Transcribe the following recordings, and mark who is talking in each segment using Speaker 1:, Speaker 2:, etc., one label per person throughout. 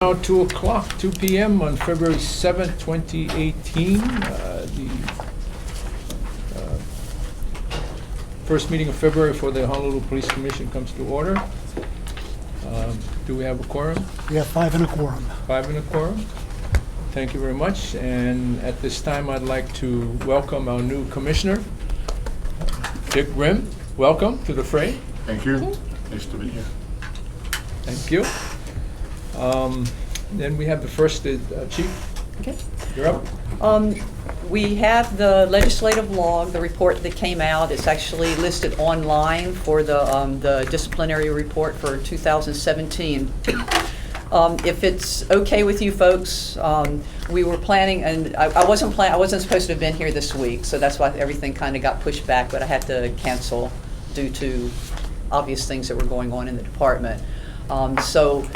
Speaker 1: Now 2 o'clock, 2 p.m. on February 7th, 2018. The first meeting of February for the Honolulu Police Commission comes to order. Do we have a quorum?
Speaker 2: We have 5 and a quorum.
Speaker 1: 5 and a quorum. Thank you very much. And at this time, I'd like to welcome our new commissioner, Dick Grimm. Welcome to the fray.
Speaker 3: Thank you. Nice to be here.
Speaker 1: Thank you. Then we have the first, Chief.
Speaker 4: Okay.
Speaker 1: You're up.
Speaker 4: We have the legislative log, the report that came out. It's actually listed online for the disciplinary report for 2017. If it's okay with you folks, we were planning, and I wasn't supposed to have been here this week, so that's why everything kind of got pushed back, but I had to cancel due to obvious things that were going on in the department. So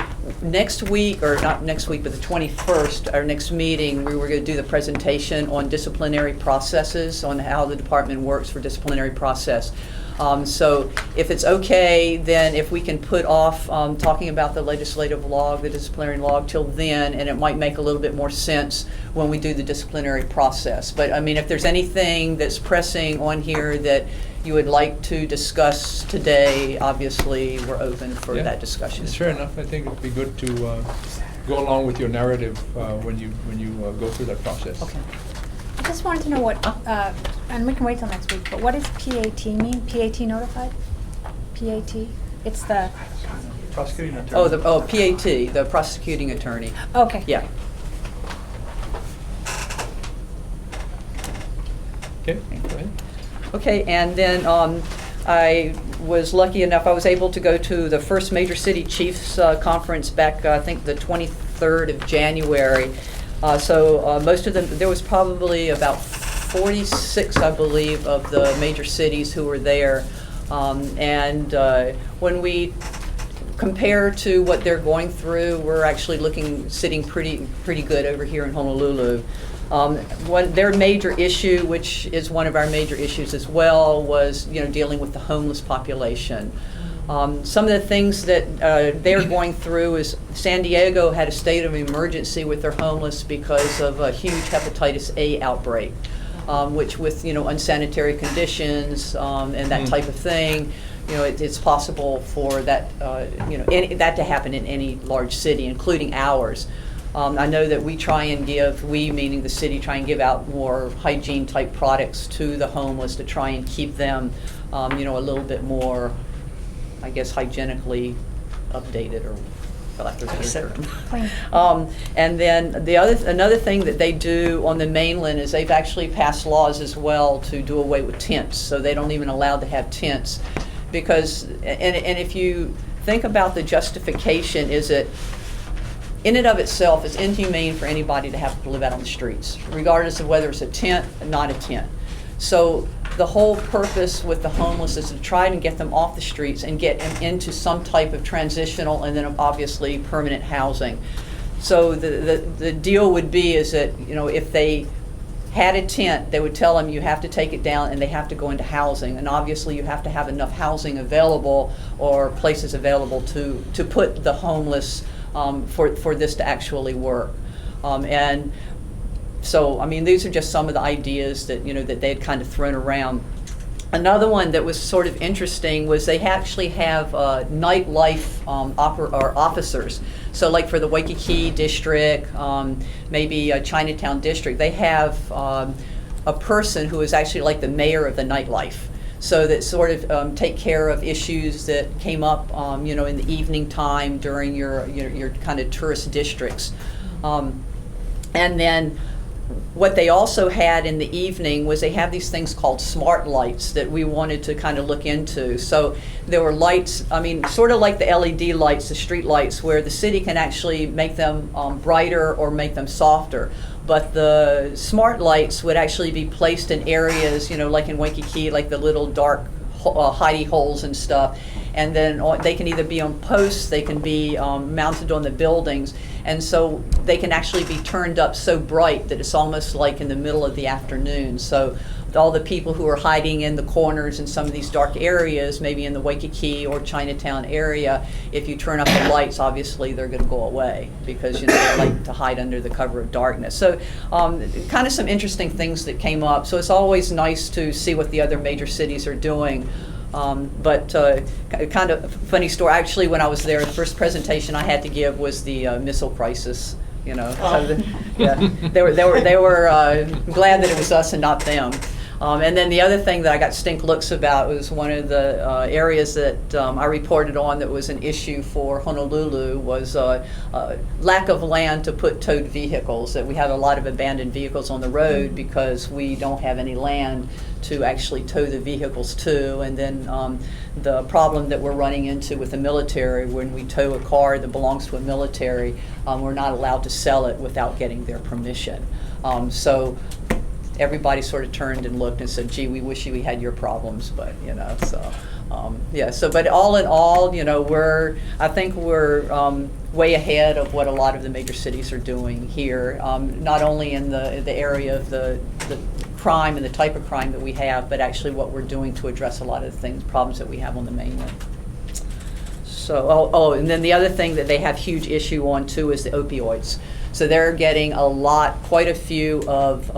Speaker 4: next week, or not next week, but the 21st, our next meeting, we were going to do the presentation on disciplinary processes, on how the department works for disciplinary process. So if it's okay, then if we can put off talking about the legislative log, the disciplinary log, till then, and it might make a little bit more sense when we do the disciplinary process. But I mean, if there's anything that's pressing on here that you would like to discuss today, obviously we're open for that discussion.
Speaker 1: It's fair enough. I think it'd be good to go along with your narrative when you go through that process.
Speaker 4: Okay.
Speaker 5: I just wanted to know what, and we can wait till next week, but what does PAT mean? PAT notified? PAT? It's the,
Speaker 1: Prosecuting attorney.
Speaker 4: Oh, PAT, the prosecuting attorney.
Speaker 5: okay.
Speaker 4: Yeah.
Speaker 1: Okay, go ahead.
Speaker 4: Okay, and then I was lucky enough, I was able to go to the first Major City Chiefs conference back, I think, the 23rd of January. So most of them, there was probably about 46, I believe, of the major cities who were there. And when we compare to what they're going through, we're actually sitting pretty good over here in Honolulu. Their major issue, which is one of our major issues as well, was dealing with the homeless population. Some of the things that they're going through is San Diego had a state of emergency with their homeless because of a huge hepatitis A outbreak, which with unsanitary conditions and that type of thing, it's possible for that that to happen in any large city, including ours. I know that we try and give, we meaning the city, try and give out more hygiene type products to the homeless to try and keep them, a little bit more, I guess, hygienically updated, or for lack of a better term.
Speaker 5: Clean.
Speaker 4: And then another thing that they do on the mainland is they've actually passed laws as well to do away with tents. So they don't even allow to have tents, because and if you think about the justification, is it in and of itself is inhumane for anybody to have to live out on the streets, regardless of whether it's a tent or not a tent. So the whole purpose with the homeless is to try and get them off the streets and get them into some type of transitional and then obviously permanent housing. So the deal would be is that if they had a tent, they would tell them you have to take it down and they have to go into housing, and obviously you have to have enough housing available or places available to put the homeless for this to actually work. And so, I mean, these are just some of the ideas that that they had kind of thrown around. Another one that was sort of interesting was they actually have nightlife officers. So, like for the Waikiki district, maybe Chinatown district, they have a person who is actually like the mayor of the nightlife. So that sort of take care of issues that came up, in the evening time during your kind of tourist districts. And then what they also had in the evening was they have these things called smart lights that we wanted to kind of look into. So there were lights, I mean, sort of like the LED lights, the street lights, where the city can actually make them brighter or make them softer. But the smart lights would actually be placed in areas, like in Waikiki, like the little dark hidey holes and stuff. and then they can either be on posts, they can be mounted on the buildings, and so they can actually be turned up so bright that it's almost like in the middle of the afternoon. So all the people who are hiding in the corners in some of these dark areas, maybe in the Waikiki or Chinatown area, if you turn up the lights, obviously they're going to go away because they like to hide under the cover of darkness. So kind of some interesting things that came up. So it's always nice to see what the other major cities are doing. But kind of funny story, actually, when I was there, the first presentation I had to give was the missile crisis. So they were glad that it was us and not them. And then the other thing that I got stink looks about was one of the areas that I reported on that was an issue for Honolulu was lack of land to put towed vehicles, that we have a lot of abandoned vehicles on the road because we don't have any land to actually tow the vehicles to. And then the problem that we're running into with the military, when we tow a car that belongs to a military, we're not allowed to sell it without getting their permission. So everybody sort of turned and looked and said, gee, we wish we had your problems, but, but all in all, I think we're way ahead of what a lot of the major cities are doing here, not only in the area of the crime and the type of crime that we have, but actually what we're doing to address a lot of the problems that we have on the mainland. So, and then the other thing that they have huge issue on too is the opioids. So they're getting quite a few of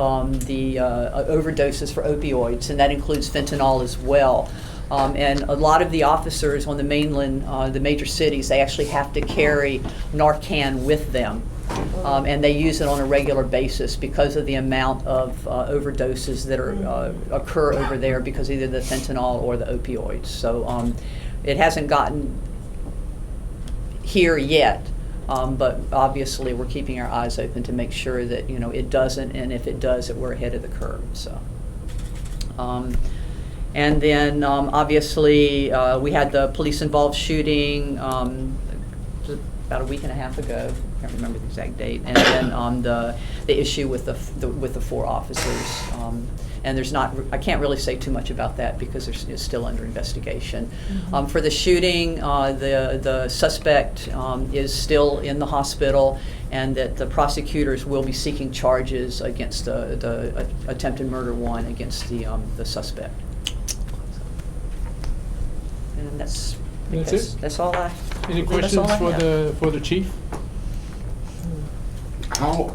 Speaker 4: the overdoses for opioids, and that includes fentanyl as well. And a lot of the officers on the mainland, the major cities, they actually have to carry Narcan with them. And they use it on a regular basis because of the amount of overdoses that occur over there because of either the fentanyl or the opioids. So it hasn't gotten here yet. But obviously, we're keeping our eyes open to make sure that it doesn't, and if it does, that we're ahead of the curve. So, and then obviously we had the police-involved shooting about a week and a half ago. I can't remember the exact date. And then the issue with the 4 officers. And I can't really say too much about that because it's still under investigation. Mm-hmm. For the shooting, the suspect is still in the hospital, and that the prosecutors will be seeking charges against the attempted murder one against the suspect. And that's
Speaker 1: it?
Speaker 4: That's all I.
Speaker 1: Any questions for the chief?
Speaker 3: How,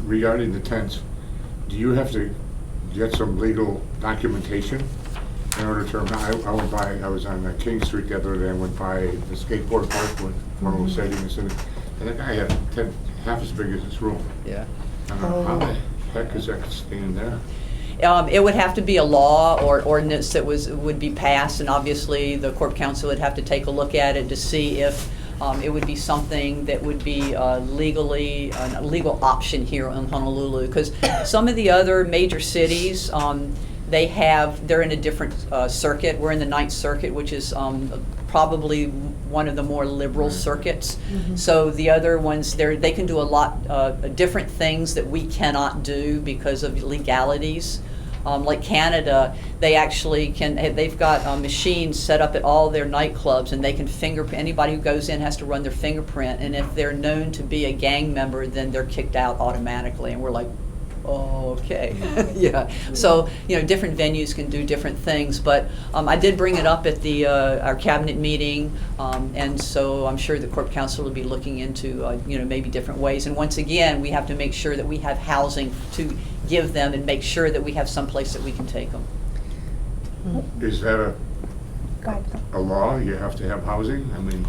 Speaker 3: regarding the tents, do you have to get some legal documentation in order to, I was on King Street the other day and went by the skateboard park when one was sitting and that guy had a tent half as big as this room.
Speaker 4: Yeah.
Speaker 3: How the heck is that staying there?
Speaker 4: It would have to be a law or ordinance that would be passed, and obviously the Corp Council would have to take a look at it to see if it would be something that would be legally a legal option here in Honolulu. Because some of the other major cities, they're in a different circuit. We're in the 9th Circuit, which is probably one of the more liberal circuits. Mm-hmm. So the other ones, they can do a lot of different things that we cannot do because of legalities. Like Canada, they actually they've got machines set up at all their nightclubs, and they can anybody who goes in has to run their fingerprint, and if they're known to be a gang member, then they're kicked out automatically. And we're like, oh, okay. Yeah. So, different venues can do different things, but I did bring it up at our cabinet meeting, and so I'm sure the Corp Council will be looking into, maybe different ways. And once again, we have to make sure that we have housing to give them and make sure that we have some place that we can take them.
Speaker 3: Is that a law? You have to have housing? I mean.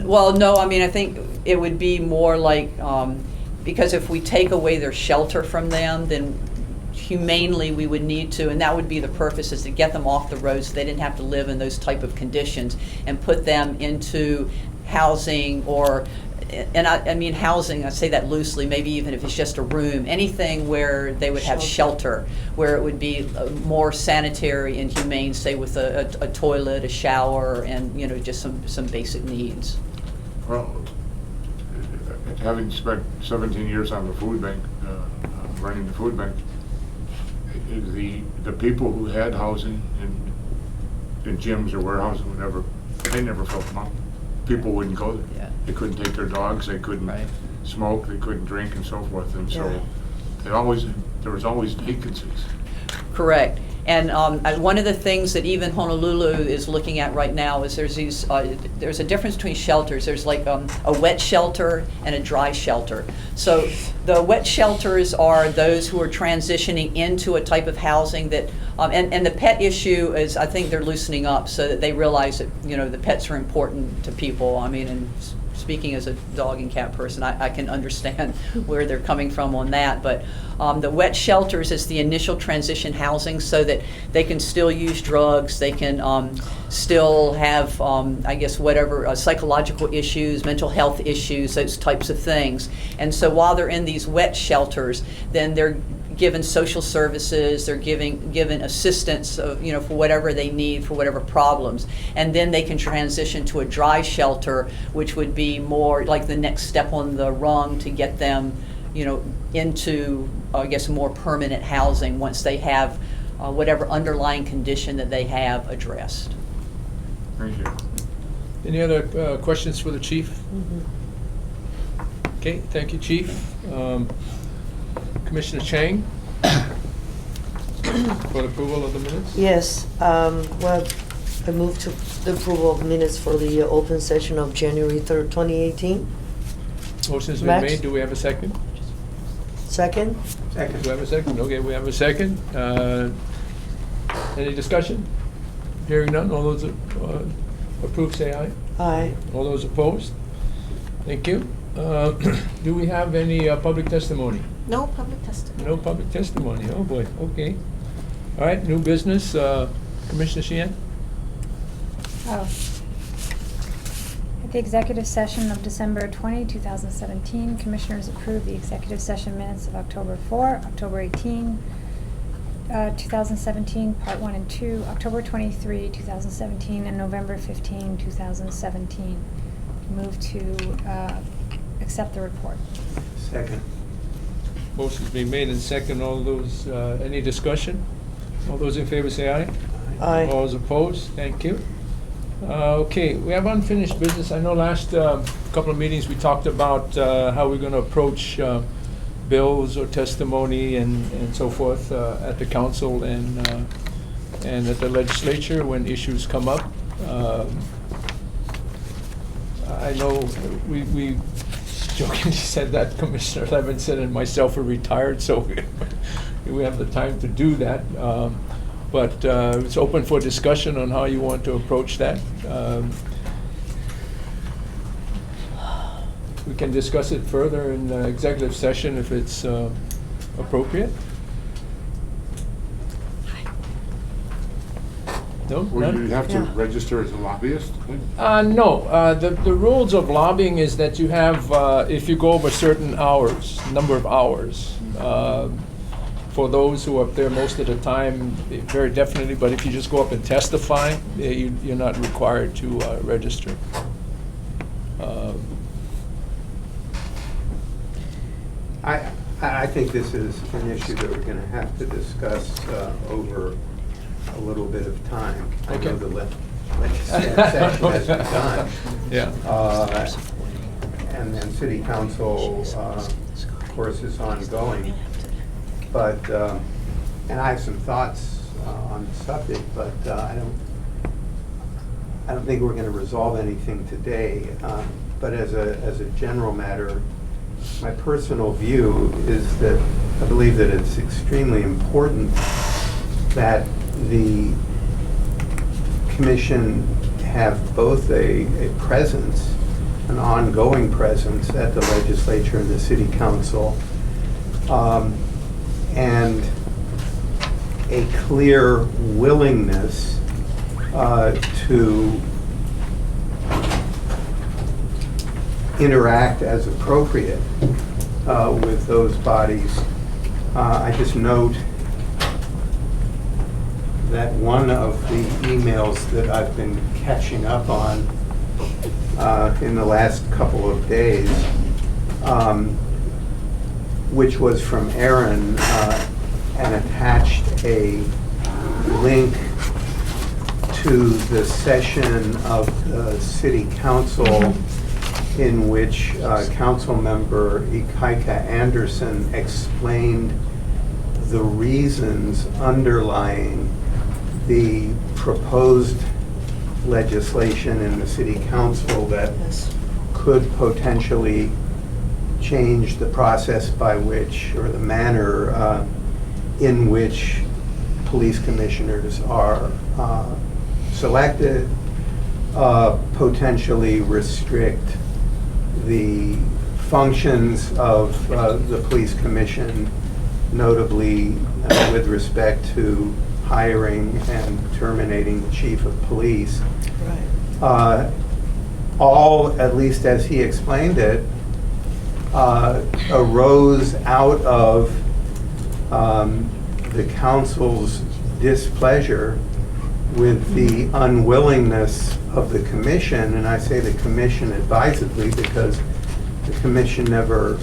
Speaker 4: Well, no, I think it would be more like, because if we take away their shelter from them, then humanely we would need to, and that would be the purpose, is to get them off the road so they didn't have to live in those type of conditions, and put them into housing and I mean housing, I say that loosely, maybe even if it's just a room, anything where they would have shelter, where it would be more sanitary and humane, say with a toilet, a shower, and just some basic needs.
Speaker 3: Well, having spent 17 years on the food bank, running the food bank, the people who had housing in gyms or warehouses, whatever, they never filled them up. People wouldn't go there.
Speaker 4: Yeah.
Speaker 3: They couldn't take their dogs, they couldn't
Speaker 4: Right.
Speaker 3: smoke, they couldn't drink and so forth, and so
Speaker 2: Yeah.
Speaker 3: there was always vacancies.
Speaker 4: Correct. And one of the things that even Honolulu is looking at right now is there's a difference between shelters. There's like a wet shelter and a dry shelter. So the wet shelters are those who are transitioning into a type of housing that, and the pet issue is, I think they're loosening up so that they realize that, the pets are important to people. I mean, and speaking as a dog and cat person, I can understand where they're coming from on that. But the wet shelters is the initial transition housing so that they can still use drugs, they can still have, I guess, whatever, psychological issues, mental health issues, those types of things. And so while they're in these wet shelters, then they're given social services, they're given assistance, for whatever they need, for whatever problems. And then they can transition to a dry shelter, which would be more like the next step on the rung to get them, into, I guess, more permanent housing once they have whatever underlying condition that they have addressed.
Speaker 3: Thank you.
Speaker 1: Any other questions for the chief? Okay, thank you, Chief. Commissioner Chang, for approval of the minutes?
Speaker 2: Yes, well, I move to the approval of minutes for the open session of January 3rd, 2018.
Speaker 1: Motion's been
Speaker 2: Max?
Speaker 1: made. Do we have a second?
Speaker 2: Second?
Speaker 1: Do we have a second? Okay, we have a second. Any discussion? Hearing none, all those approved say aye.
Speaker 2: Aye.
Speaker 1: All those opposed? Thank you. Do we have any public testimony?
Speaker 6: No public testimony.
Speaker 1: No public testimony, oh boy, okay. All right, new business, Commissioner Sheehan?
Speaker 5: Oh. At the executive session of December 20, 2017, Commissioners approved the executive session minutes of October 4, October 18, 2017, Part 1 and 2, October 23, 2017, and November 15, 2017. Move to accept the report.
Speaker 7: Second.
Speaker 1: Motion's been made and second. All those, any discussion? All those in favor say aye.
Speaker 2: Aye.
Speaker 1: All those opposed? Thank you. Okay, we have unfinished business. I know last couple of meetings we talked about how we're going to approach bills or testimony and so forth at the council and at the legislature when issues come up. I know we jokingly said that Commissioner Levinson and myself are retired, so we have the time to do that. But it's open for discussion on how you want to approach that. We can discuss it further in executive session if it's appropriate. No?
Speaker 3: Well,
Speaker 1: None?
Speaker 3: you have to
Speaker 2: Yeah.
Speaker 3: register as a lobbyist?
Speaker 1: No, the rules of lobbying is that you have, if you go over certain hours, number of hours, for those who are up there most of the time, very definitely, but if you just go up and testify, you're not required to register.
Speaker 7: I think this is an issue that we're going to have to discuss over a little bit of time. I
Speaker 1: Okay.
Speaker 7: know the legislative session has begun.
Speaker 1: Yeah.
Speaker 7: And then city council, of course, is ongoing. But, and I have some thoughts on the subject, but I don't think we're going to resolve anything today. But as a general matter, my personal view is that I believe that it's extremely important that the commission have both a presence, an ongoing presence at the legislature and the city council, and a clear willingness to interact as appropriate with those bodies. I just note that one of the emails that I've been catching up on in the last couple of days, which was from Aaron, and attached a link to the session of the city council in which council member Ikaika Anderson explained the reasons underlying the proposed legislation in the city council that
Speaker 2: Yes.
Speaker 7: could potentially change the process by which, or the manner in which police commissioners are selected, potentially restrict the functions of the police commission, notably with respect to hiring and terminating the chief of police.
Speaker 2: Right.
Speaker 7: All, at least as he explained it, arose out of the council's displeasure with the unwillingness of the commission, and I say the commission advisedly because the commission never,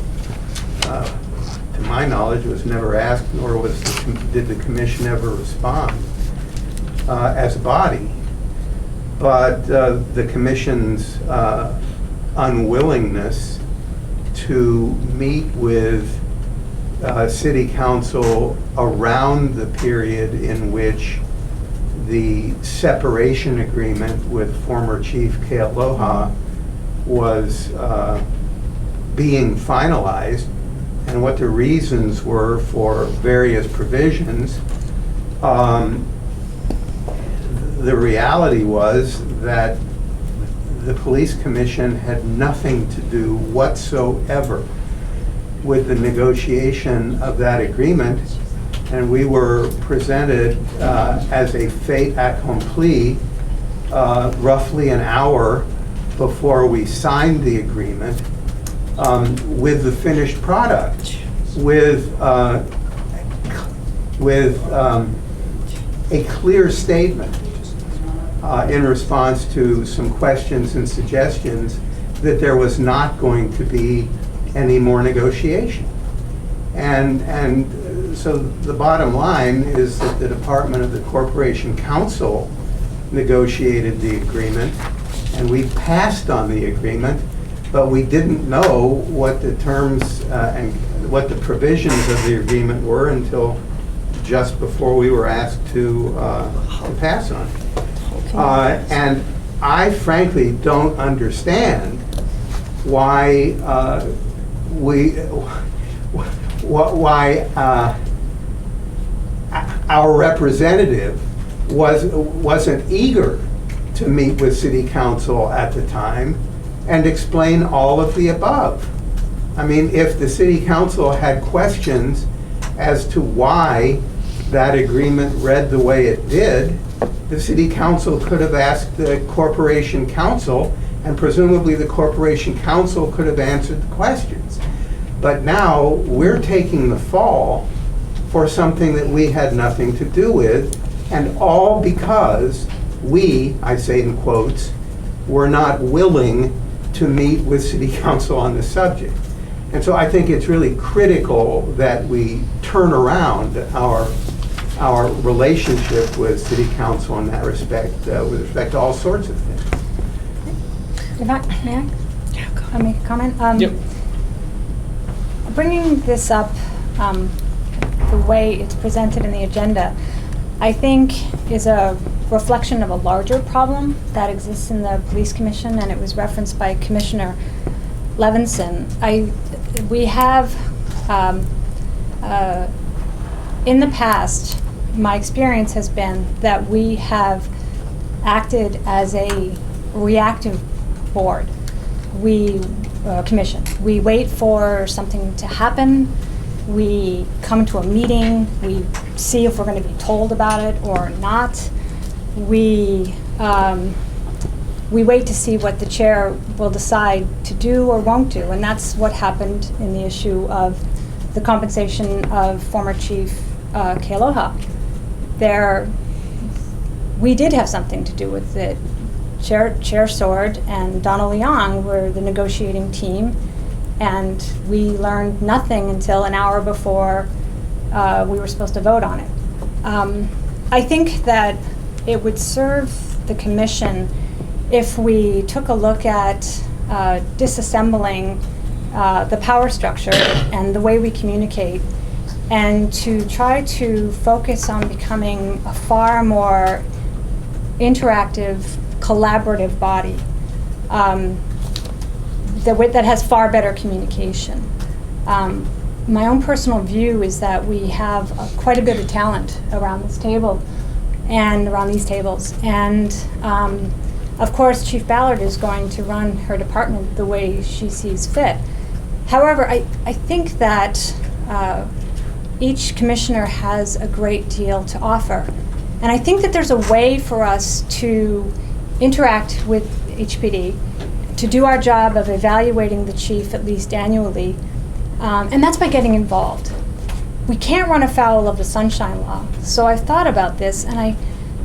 Speaker 7: to my knowledge, was never asked, nor did the commission ever respond as a body. But the commission's unwillingness to meet with city council around the period in which the separation agreement with former Chief Kealoha was being finalized, and what the reasons were for various provisions. The reality was that the police commission had nothing to do whatsoever with the negotiation of that agreement, and we were presented as a fait accompli roughly an hour before we signed the agreement with the finished product, with a clear statement in response to some questions and suggestions that there was not going to be any more negotiation. And so the bottom line is that the Department of the Corporation Counsel negotiated the agreement, and we passed on the agreement, but we didn't know what the terms and what the provisions of the agreement were until just before we were asked to pass on it. And I frankly don't understand why our representative wasn't eager to meet with city council at the time and explain all of the above. I mean, if the city council had questions as to why that agreement read the way it did, the city council could have asked the corporation council, and presumably the corporation council could have answered the questions. But now we're taking the fall for something that we had nothing to do with, and all because we, I say in quotes, were not willing to meet with city council on the subject. And so I think it's really critical that we turn around our relationship with city council in that respect, with respect to all sorts of things.
Speaker 5: May I make a comment?
Speaker 1: Yep.
Speaker 5: Bringing this up, the way it's presented in the agenda, I think is a reflection of a larger problem that exists in the police commission, and it was referenced by Commissioner Levinson. We have, in the past, my experience has been that we have acted as a reactive board. Commission. We wait for something to happen. We come to a meeting. We see if we're going to be told about it or not. We wait to see what the chair will decide to do or won't do, and that's what happened in the issue of the compensation of former Chief Kealoha. We did have something to do with it. Chair Sword and Donald Leong were the negotiating team, and we learned nothing until an hour before we were supposed to vote on it. I think that it would serve the commission if we took a look at disassembling the power structure and the way we communicate, and to try to focus on becoming a far more interactive, collaborative body that has far better communication. My own personal view is that we have quite a bit of talent around this table and around these tables. And of course, Chief Ballard is going to run her department the way she sees fit. However, I think that each commissioner has a great deal to offer. And I think that there's a way for us to interact with HPD, to do our job of evaluating the chief at least annually, and that's by getting involved. We can't run afoul of the Sunshine Law. So I've thought about this, and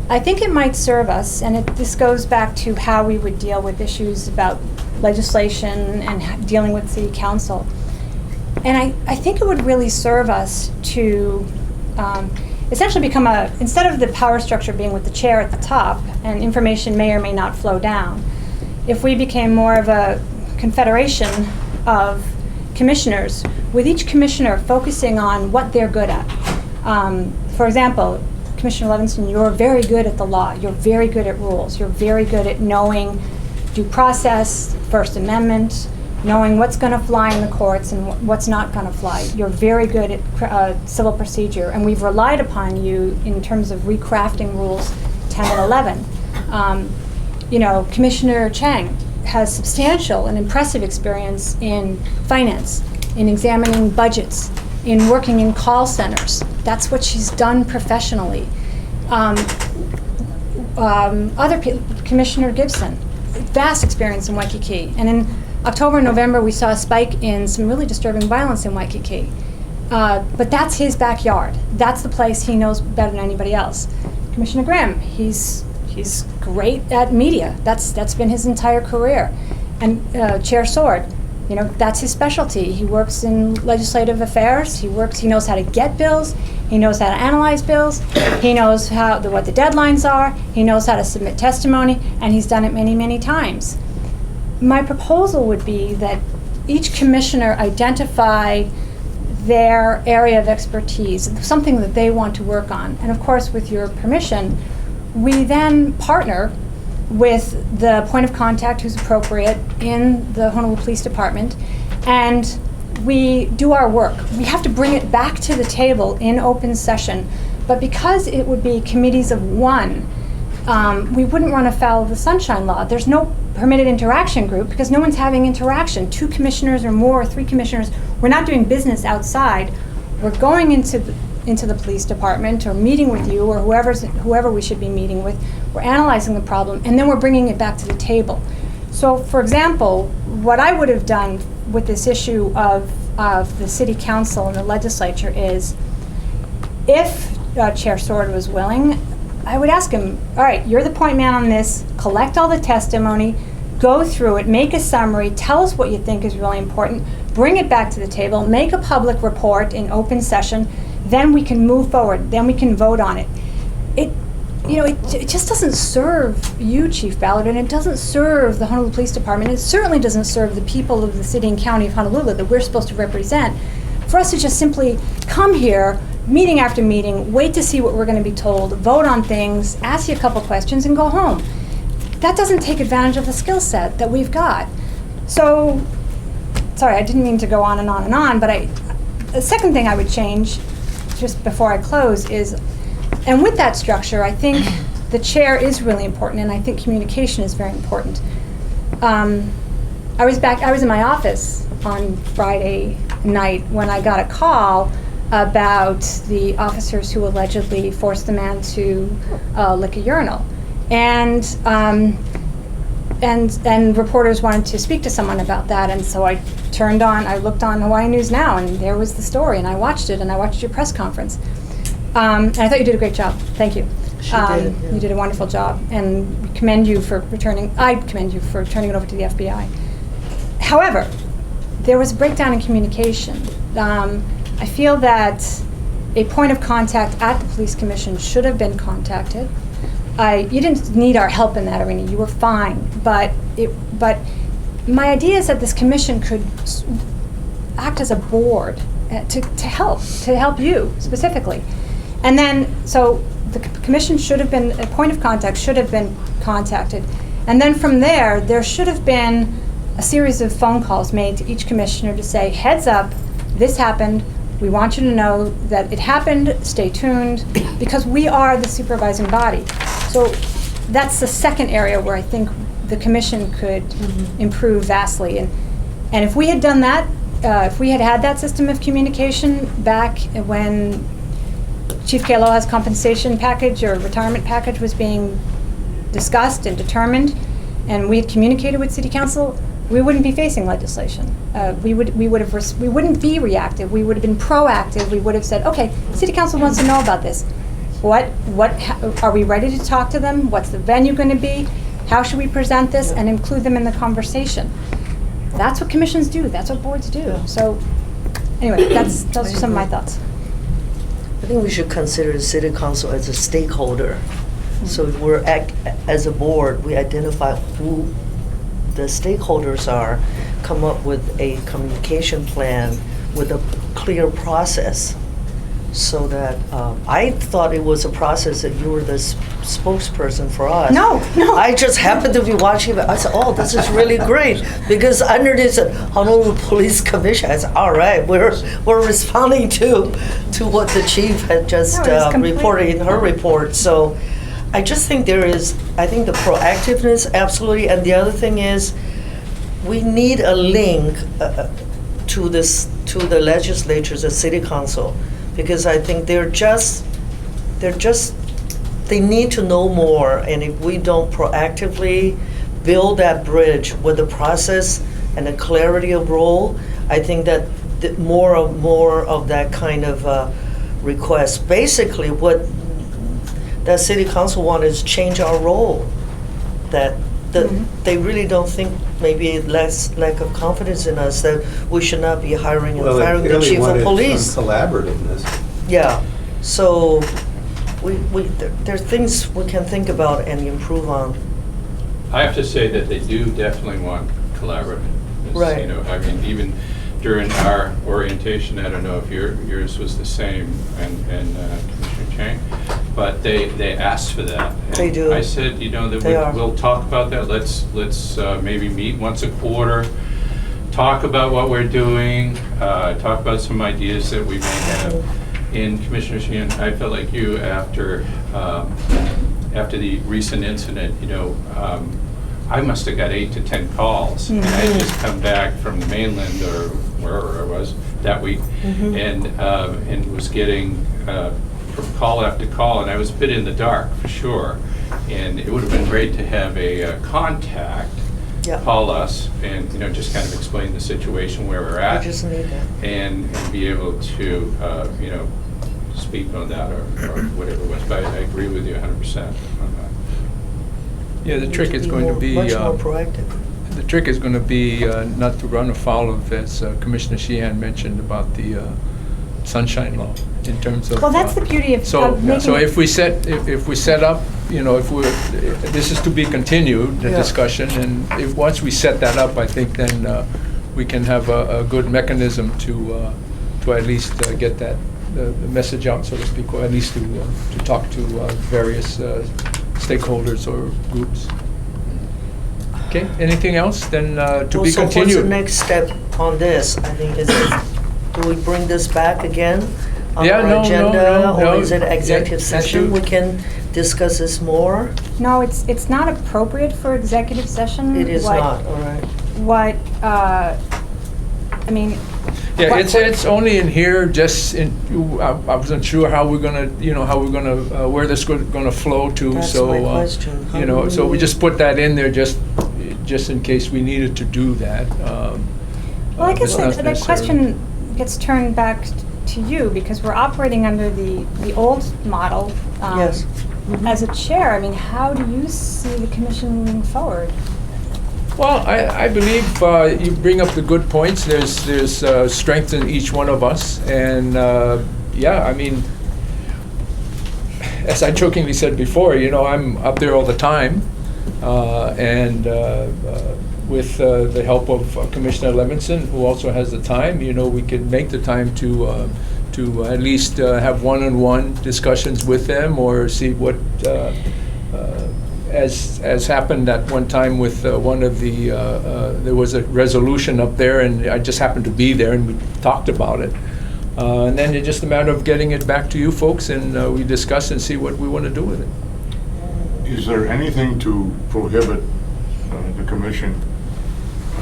Speaker 5: I think it might serve us, and this goes back to how we would deal with issues about legislation and dealing with city council. And I think it would really serve us to essentially become instead of the power structure being with the chair at the top and information may or may not flow down, if we became more of a confederation of commissioners, with each commissioner focusing on what they're good at. For example, Commissioner Levinson, you're very good at the law, you're very good at rules, you're very good at knowing due process, First Amendment, knowing what's going to fly in the courts and what's not going to fly. You're very good at civil procedure, and we've relied upon you in terms of recrafting rules 10 and 11. Commissioner Chang has substantial and impressive experience in finance, in examining budgets, in working in call centers. That's what she's done professionally. Commissioner Gibson, vast experience in Waikiki. And in October and November, we saw a spike in some really disturbing violence in Waikiki. But that's his backyard. That's the place he knows better than anybody else. Commissioner Grimm, he's great at media. That's been his entire career. And Chair Sword, that's his specialty. He works in legislative affairs. He knows how to get bills. He knows how to analyze bills. He knows what the deadlines are. He knows how to submit testimony, and he's done it many, many times. My proposal would be that each commissioner identify their area of expertise, something that they want to work on. And of course, with your permission, we then partner with the point of contact who's appropriate in the Honolulu Police Department, and we do our work. We have to bring it back to the table in open session, but because it would be committees of one, we wouldn't run afoul of the Sunshine Law. There's no permitted interaction group because no one's having interaction. 2 commissioners or more, 3 commissioners, we're not doing business outside. We're going into the police department or meeting with you or whoever we should be meeting with. We're analyzing the problem, and then we're bringing it back to the table. So, for example, what I would have done with this issue of the city council and the legislature is, if Chair Sword was willing, I would ask him, all right, you're the point man on this, collect all the testimony, go through it, make a summary, tell us what you think is really important, bring it back to the table, make a public report in open session, then we can move forward, then we can vote on it. It just doesn't serve you, Chief Ballard, and it doesn't serve the Honolulu Police Department. It certainly doesn't serve the people of the city and county of Honolulu that we're supposed to represent. For us to just simply come here, meeting after meeting, wait to see what we're going to be told, vote on things, ask you a couple questions, and go home. That doesn't take advantage of the skill set that we've got. So, sorry, I didn't mean to go on and on and on, but the second thing I would change, just before I close, is, and with that structure, I think the chair is really important, and I think communication is very important. I was in my office on Friday night when I got a call about the officers who allegedly forced the man to lick a urinal. And reporters wanted to speak to someone about that, and so I looked on Hawaii News Now, and there was the story, and I watched it, and I watched your press conference. And I thought you did a great job. Thank you.
Speaker 2: She did, yeah.
Speaker 5: You did a wonderful job, and I commend you for turning it over to the FBI. However, there was a breakdown in communication. I feel that a point of contact at the police commission should have been contacted. you didn't need our help in that arena. You were fine, but my idea is that this commission could act as a board to help you specifically. And then, so the commission should have been, a point of contact should have been contacted. And then from there should have been a series of phone calls made to each commissioner to say, heads up, this happened. We want you to know that it happened, stay tuned, because we are the supervising body. So that's the second area where I think the commission could improve vastly. And if we had done that, if we had had that system of communication back when Chief Kealoha's compensation package or retirement package was being discussed and determined, and we had communicated with City Council, we wouldn't be facing legislation. We wouldn't be reactive. We would have been proactive. We would have said, okay, City Council wants to know about this. What are we ready to talk to them? What's the venue going to be? How should we present this and include them in the conversation? That's what commissions do. That's what boards do. So anyway, those are some of my thoughts.
Speaker 2: I think we should consider the City Council as a stakeholder. So we're as a board, we identify who the stakeholders are, come up with a communication plan with a clear process. So that, I thought it was a process that you were the spokesperson for us.
Speaker 5: No.
Speaker 2: I just happened to be watching it. I said, oh, this is really great. Because under this Honolulu Police Commission, I said, all right, we're responding to what the chief had just reported in her report. So I just think I think the proactiveness, absolutely. And the other thing is, we need a link to the legislatures, the City Council. Because I think they need to know more, and if we don't proactively build that bridge with the process and the clarity of role, I think that more of that kind of request. Basically, what that City Council wants is change our role. That they really don't think, maybe lack of confidence in us, that we should not be hiring and firing the chief of police.
Speaker 7: Some collaborativeness.
Speaker 2: Yeah, so there are things we can think about and improve on.
Speaker 6: I have to say that they do definitely want collaborative.
Speaker 2: Right.
Speaker 6: You know, I mean, even during our orientation, I don't know if yours was the same, and Commissioner Chang, but they asked for that. And
Speaker 2: They do.
Speaker 6: I said, you know,
Speaker 2: They are.
Speaker 6: that we'll talk about that. Let's maybe meet once a quarter, talk about what we're doing, talk about some ideas that we may have. And Commissioner Sheehan, I felt like you after the recent incident, you know, I must have got 8 to 10 calls, and I had just come back from the mainland or wherever I was that week, and was getting from call after call, and I was a bit in the dark for sure. And it would have been great to have a contact call us and, you know, just kind of explain the situation where we're at.
Speaker 2: We just need that.
Speaker 6: And be able to, you know, speak on that or whatever it was. But I agree with you 100% on that.
Speaker 1: Yeah, the trick is going to be...
Speaker 2: much more proactive.
Speaker 1: The trick is going to be not to run afoul of, as Commissioner Sheehan mentioned, about the sunshine law in terms of...
Speaker 5: Well, that's the beauty of making...
Speaker 1: So if we set up, you know, this is to be continued, the discussion, and once we set that up, I think then we can have a good mechanism to at least get the message out, so to speak, or at least to talk to various stakeholders or groups. Okay, anything else? Then to be
Speaker 2: So what's
Speaker 1: continued.
Speaker 2: the next step on this? I think do we bring this back again on
Speaker 1: Yeah,
Speaker 2: our
Speaker 1: no,
Speaker 2: agenda?
Speaker 1: no,
Speaker 2: Or is it executive
Speaker 1: yeah,
Speaker 2: session? We can discuss this more?
Speaker 5: No, it's not appropriate for executive session.
Speaker 2: It is not, all right.
Speaker 5: I mean...
Speaker 1: Yeah, it's only in here, I wasn't sure how we're gonna, you know, where this gonna flow to,
Speaker 2: That's
Speaker 1: so,
Speaker 2: my question.
Speaker 1: you know, so we just put that in there just in case we needed to do that.
Speaker 5: Well, I guess
Speaker 1: it's not
Speaker 5: that
Speaker 1: necessary.
Speaker 5: question gets turned back to you, because we're operating under the old model.
Speaker 2: Yes.
Speaker 5: As a chair, I mean, how do you see the commission moving forward?
Speaker 1: Well, I believe you bring up the good points. There's strength in each one of us, and yeah, I mean, as I jokingly said before, I'm up there all the time, and with the help of Commissioner Levinson, who also has the time, we can make the time to at least have one-on-one discussions with them, or see what, as happened at one time with one of the, there was a resolution up there, and I just happened to be there, and we talked about it. And then it's just a matter of getting it back to you folks, and we discuss and see what we want to do with it.
Speaker 3: Is there anything to prohibit the commission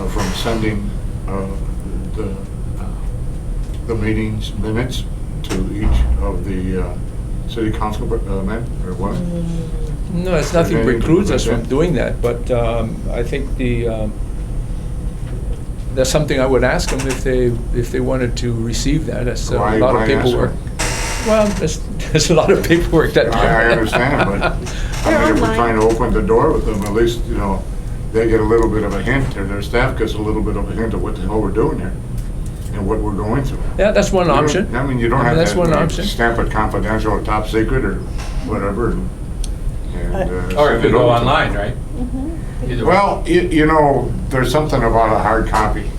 Speaker 3: from sending the meetings minutes to each of the city council men, or what?
Speaker 1: No, it's nothing precludes us from doing that, but I think that's something I would ask them if they wanted to receive that. That's a
Speaker 3: Why-
Speaker 1: lot
Speaker 3: why
Speaker 1: of
Speaker 3: ask
Speaker 1: paperwork.
Speaker 3: them?
Speaker 1: Well, there's a lot of paperwork that.
Speaker 3: I understand, but I mean, if we're trying to open the door with them, at least, they get a little bit of a hint, or their staff gets a little bit of a hint of what the hell we're doing here, and what we're going through.
Speaker 1: Yeah, that's one option.
Speaker 3: I mean, you don't have
Speaker 1: That's one option.
Speaker 3: to stamp it confidential or top secret or whatever, and
Speaker 6: Or
Speaker 3: send
Speaker 6: if you
Speaker 3: it
Speaker 6: go
Speaker 3: over to them.
Speaker 6: online, right? Either way.
Speaker 3: Well, there's something about a hard copy.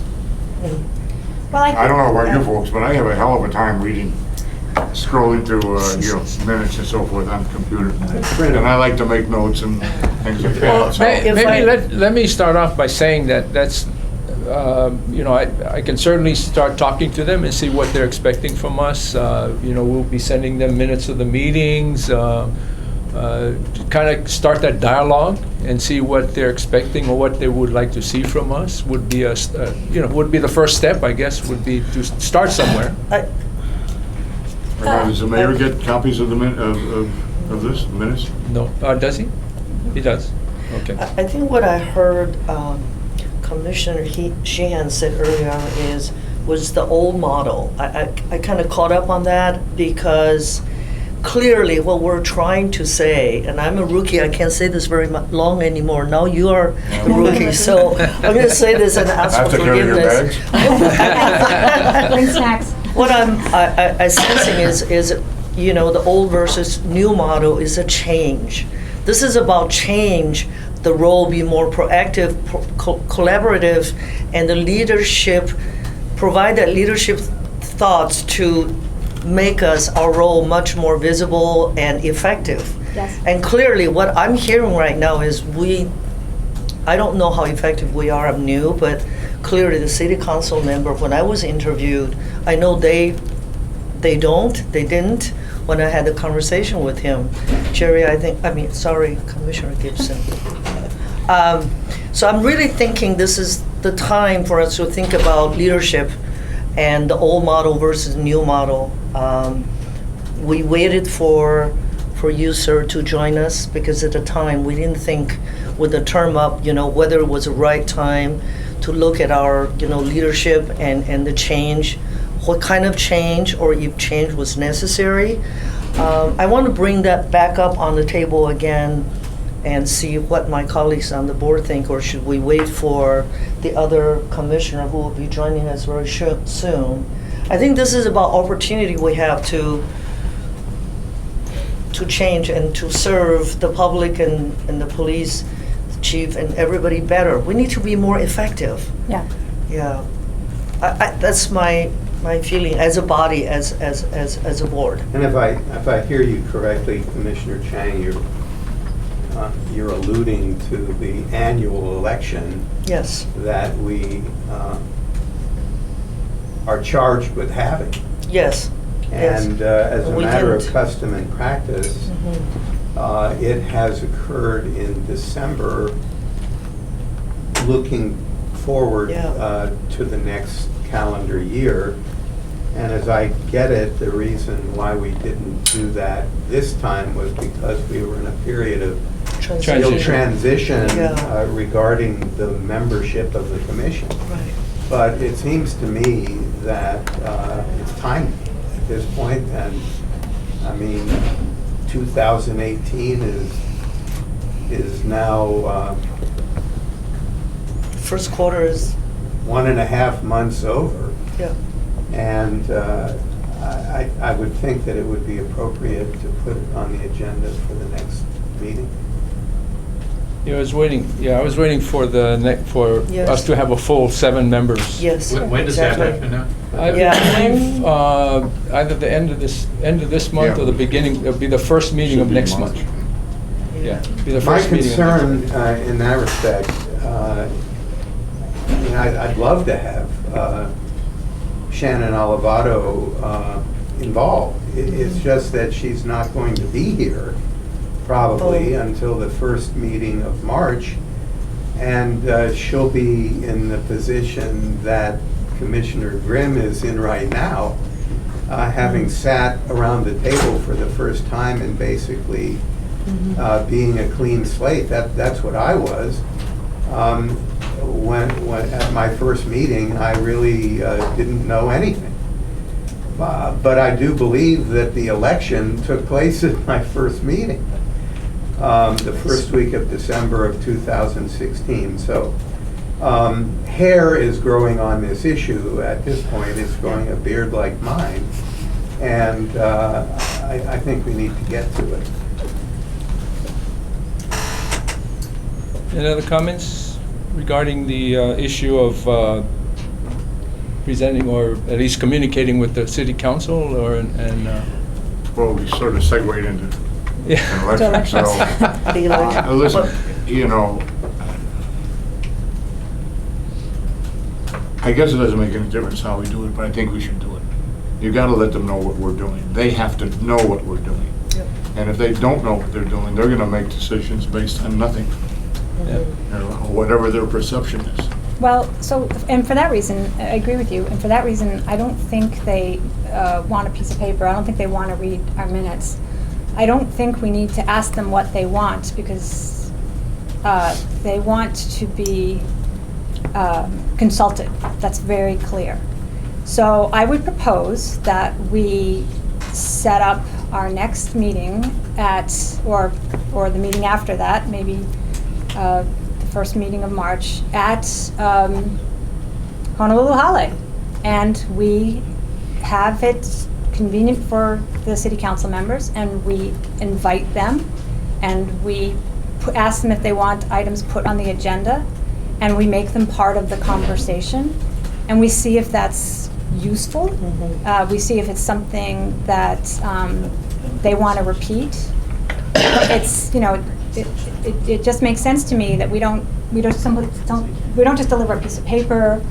Speaker 5: Well,
Speaker 3: I don't know about you folks, but I have a hell of a time reading, scrolling through, minutes and so forth on the computer. And I like to make notes and things like
Speaker 1: Well,
Speaker 3: that. So-
Speaker 1: maybe let me start off by saying that's, I can certainly start talking to them and see what they're expecting from us. We'll be sending them minutes of the meetings, kind of start that dialogue and see what they're expecting or what they would like to see from us. Would be would be the first step, I guess, would be to start somewhere.
Speaker 3: Does the mayor get copies of the of this minutes?
Speaker 1: No, does he? He does. Okay.
Speaker 2: I think what I heard Commissioner Sheehan said earlier on was the old model. I kind of caught up on that because clearly what we're trying to say, and I'm a rookie, I can't say this very long anymore. Now you are the rookie, so I'm going to say this and ask
Speaker 3: Have
Speaker 2: for
Speaker 3: to carry your
Speaker 2: forgiveness.
Speaker 5: Bring snacks.
Speaker 2: What I sensing is the old versus new model is a change. This is about change. The role be more proactive, collaborative, and the leadership provide that leadership thoughts to make our role much more visible and effective.
Speaker 5: Yes.
Speaker 2: And clearly, what I'm hearing right now is I don't know how effective we are. I'm new, but clearly the city council member, when I was interviewed, I know they didn't when I had a conversation with him. Jerry, Commissioner Gibson. So I'm really thinking this is the time for us to think about leadership and the old model versus new model. We waited for you, sir, to join us because at the time we didn't think with the term up, whether it was the right time to look at our, leadership and the change, what kind of change or if change was necessary. I want to bring that back up on the table again and see what my colleagues on the board think, or should we wait for the other commissioner who will be joining us very soon. I think this is about opportunity we have to change and to serve the public and the police chief and everybody better. We need to be more effective.
Speaker 5: Yeah.
Speaker 2: Yeah. That's my feeling as a body, as a board.
Speaker 7: And if I hear you correctly, Commissioner Chang, you're alluding to the annual election
Speaker 2: Yes.
Speaker 7: that we are charged with having.
Speaker 2: Yes. Yes.
Speaker 7: And as a
Speaker 2: We
Speaker 7: matter of
Speaker 2: didn't.
Speaker 7: custom and practice, it has occurred in December, looking forward
Speaker 2: Yeah.
Speaker 7: to the next calendar year. And as I get it, the reason why we didn't do that this time was because we were in a period of
Speaker 1: Transition.
Speaker 7: transition
Speaker 2: Yeah.
Speaker 7: regarding the membership of the commission.
Speaker 2: Right.
Speaker 7: But it seems to me that it's time at this point, and I mean, 2018 is now
Speaker 2: First quarter is,
Speaker 7: 1.5 months over,
Speaker 2: yeah.
Speaker 7: and I would think that it would be appropriate to put it on the agenda for the next meeting.
Speaker 1: Yeah, I was waiting for for
Speaker 2: Yes.
Speaker 1: us to have a full 7 members.
Speaker 2: Yes,
Speaker 6: When does that
Speaker 2: exactly.
Speaker 6: happen now?
Speaker 1: I
Speaker 2: Yeah.
Speaker 1: believe either the end of this month
Speaker 3: Yeah.
Speaker 1: or the beginning, it'll be the first meeting of
Speaker 3: Should be
Speaker 1: next month. Yeah, be the
Speaker 7: My
Speaker 1: first meeting. of
Speaker 7: concern
Speaker 1: next month.
Speaker 7: in that respect, I mean, I'd love to have Shannon Olivato involved. It's just that she's not going to be here probably
Speaker 2: Oh.
Speaker 7: until the first meeting of March. And she'll be in the position that Commissioner Grimm is in right now, having sat around the table for the first time and basically being a clean slate. That's what I was. When at my first meeting, I really didn't know anything. But I do believe that the election took place at my first meeting, the first week of December of 2016. So hair is growing on this issue at this point. It's growing a beard like mine. And I think we need to get to it.
Speaker 1: Any other comments regarding the issue of presenting or at least communicating with the city council or,
Speaker 3: Well, we sort of segued into
Speaker 1: yeah.
Speaker 3: an election, so,
Speaker 2: The election.
Speaker 3: listen, you know, I guess it doesn't make any difference how we do it, but I think we should do it. You gotta let them know what we're doing. They have to know what we're doing.
Speaker 2: Yep.
Speaker 3: And if they don't know what they're doing, they're gonna make decisions based on nothing,
Speaker 1: Yeah.
Speaker 3: or whatever their perception is.
Speaker 5: Well, so, and for that reason, I agree with you, and for that reason, I don't think they want a piece of paper. I don't think they want to read our minutes. I don't think we need to ask them what they want, because they want to be consulted. That's very clear. So I would propose that we set up our next meeting at, or the meeting after that, maybe the first meeting of March at Honolulu Hale. And we have it convenient for the city council members, and we invite them, and we ask them if they want items put on the agenda, and we make them part of the conversation, and we see if that's useful. We see if it's something that they want to repeat. It's, you know, it just makes sense to me that we don't just deliver a piece of paper,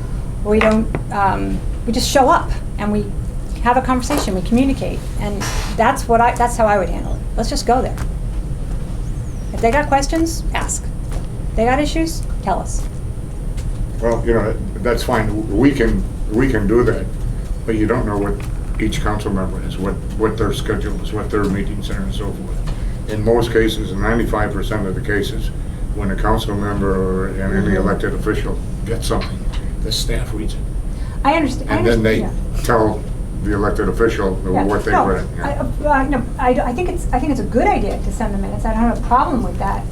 Speaker 5: or we just show up and we have a conversation, we communicate, and that's how I would handle it. Let's just go there. If they got questions, ask. If they got issues, tell us.
Speaker 3: Well, you know, that's fine. We can do that, but you don't know what each council member is, what their schedule is, what their meetings are, and so forth. In most cases, in 95% of the cases, when a council member and any elected official gets something, the staff reads it.
Speaker 5: I understand.
Speaker 3: And then they
Speaker 5: yeah.
Speaker 3: tell the elected official
Speaker 5: Yeah.
Speaker 3: what they
Speaker 5: No,
Speaker 3: read. Yeah.
Speaker 5: I think it's a good idea to send the minutes. I don't have a problem with that.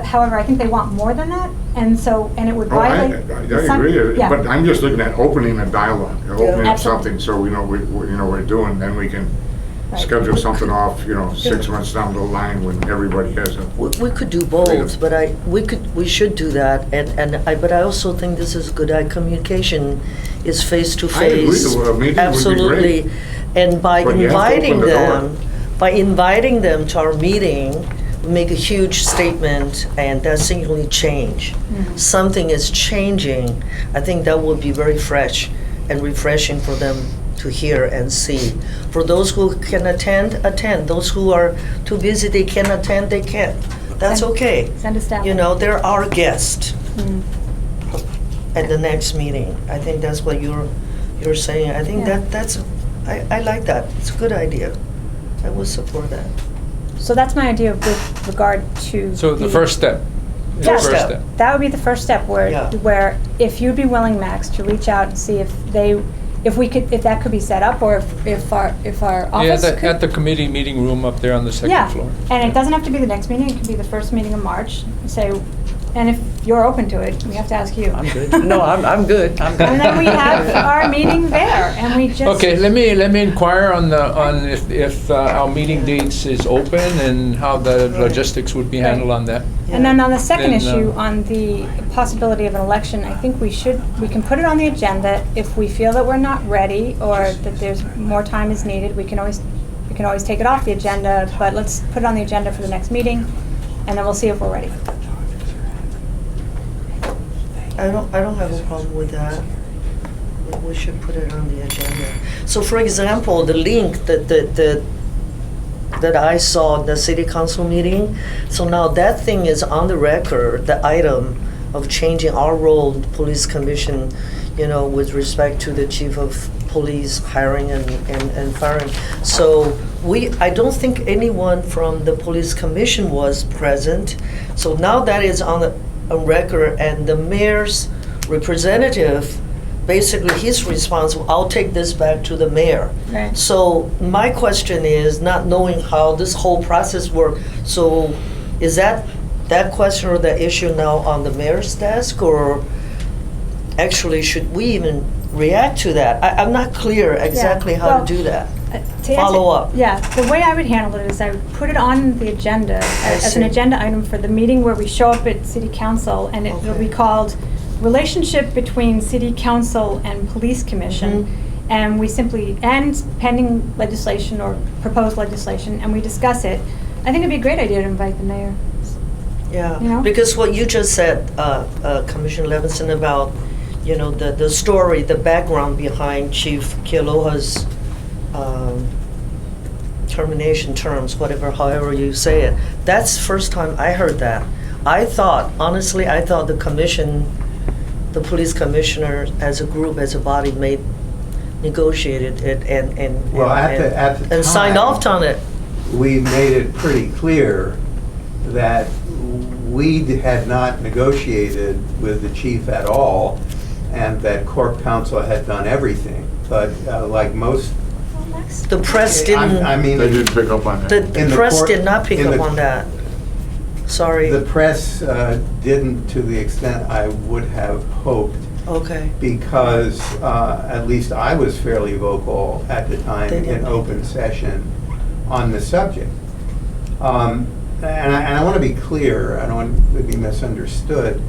Speaker 5: However, I think they want more than that, and it would
Speaker 3: Oh, I
Speaker 5: violate.
Speaker 3: agree,
Speaker 5: Yeah.
Speaker 3: but I'm just looking at opening a dialogue, opening up
Speaker 5: Absolutely.
Speaker 3: something, so we know we're doing, then we can
Speaker 5: Right.
Speaker 3: schedule something off, 6 months down the line when everybody has a.
Speaker 2: We could do both, but we should do that, but I also think this is good. Communication is face to face.
Speaker 3: I agree, a meeting would be great.
Speaker 2: Absolutely, and by
Speaker 3: But you have to
Speaker 2: inviting
Speaker 3: open the door.
Speaker 2: them to our meeting, we make a huge statement, and that's simply change. Something is changing. I think that would be very fresh and refreshing for them to hear and see. For those who can attend. Those who are too busy, they can't attend, they can't. That's
Speaker 5: Send-
Speaker 2: okay.
Speaker 5: Send a staff.
Speaker 2: They're our guests
Speaker 5: Mm.
Speaker 2: at the next meeting. I think that's what you're saying. I think
Speaker 5: Yeah.
Speaker 2: I like that. It's a good idea. I would support that.
Speaker 5: So that's my idea with regard to.
Speaker 1: So the first step. is
Speaker 5: Yeah.
Speaker 1: the first step.
Speaker 5: That would be the first step,
Speaker 2: Yeah.
Speaker 5: where if you'd be willing, Max, to reach out and see if that could be set up, or if our
Speaker 1: Yeah,
Speaker 5: office could.
Speaker 1: at the committee meeting room up there on the second
Speaker 5: Yeah,
Speaker 1: floor.
Speaker 5: and it doesn't have to be the next meeting, it could be the first meeting of March. Say, And if you're open to it, we have to ask you.
Speaker 4: I'm good. No, I'm good. I'm good.
Speaker 5: And then we have our meeting there, and we just.
Speaker 1: Okay, let me inquire on if our meeting dates is open and how the logistics would be handled on that.
Speaker 5: And then on the second
Speaker 1: Then,
Speaker 5: issue, on the possibility of an election, I think we can put it on the agenda. If we feel that we're not ready or that there's more time is needed, we can always take it off the agenda, but let's put it on the agenda for the next meeting, and then we'll see if we're ready.
Speaker 2: I don't have a problem with that. We should put it on the agenda. So for example, the link that I saw in the city council meeting, so now that thing is on the record, the item of changing our role, the police commission, with respect to the chief of police hiring and firing. So I don't think anyone from the police commission was present. So now that is on record, and the mayor's representative, basically he's responsible. I'll take this back to the mayor.
Speaker 5: Right.
Speaker 2: So my question is, not knowing how this whole process works, so is that question or that issue now on the mayor's desk, or actually should we even react to that? I'm not clear exactly how to do that.
Speaker 5: To
Speaker 2: Follow up.
Speaker 5: Yeah, the way I would handle it is I would put it on the agenda as an
Speaker 2: see.
Speaker 5: agenda item for the meeting where we show up at city council, and it will be called Relationship Between City Council and Police Commission. And we simply, and pending legislation or proposed legislation, and we discuss it. I think it'd be a great idea to invite the mayor.
Speaker 2: Yeah, because what you just said, Commissioner Levinson, about, the story, the background behind Chief Kealoha's termination terms, however you say it. That's the first time I heard that. Honestly, I thought the commission, the police commissioner as a group, as a body, negotiated it and
Speaker 7: at the time,
Speaker 2: signed off on it.
Speaker 7: We made it pretty clear that we had not negotiated with the chief at all, and that Corp Counsel had done everything. But like most,
Speaker 2: The press didn't.
Speaker 3: They didn't pick up on that.
Speaker 2: The press did not pick up on that. Sorry.
Speaker 7: the press didn't to the extent I would have hoped,
Speaker 2: Okay.
Speaker 7: because at least I was fairly vocal at the time
Speaker 2: They didn't.
Speaker 7: in open session on the subject. And I want to be clear, I don't want to be misunderstood.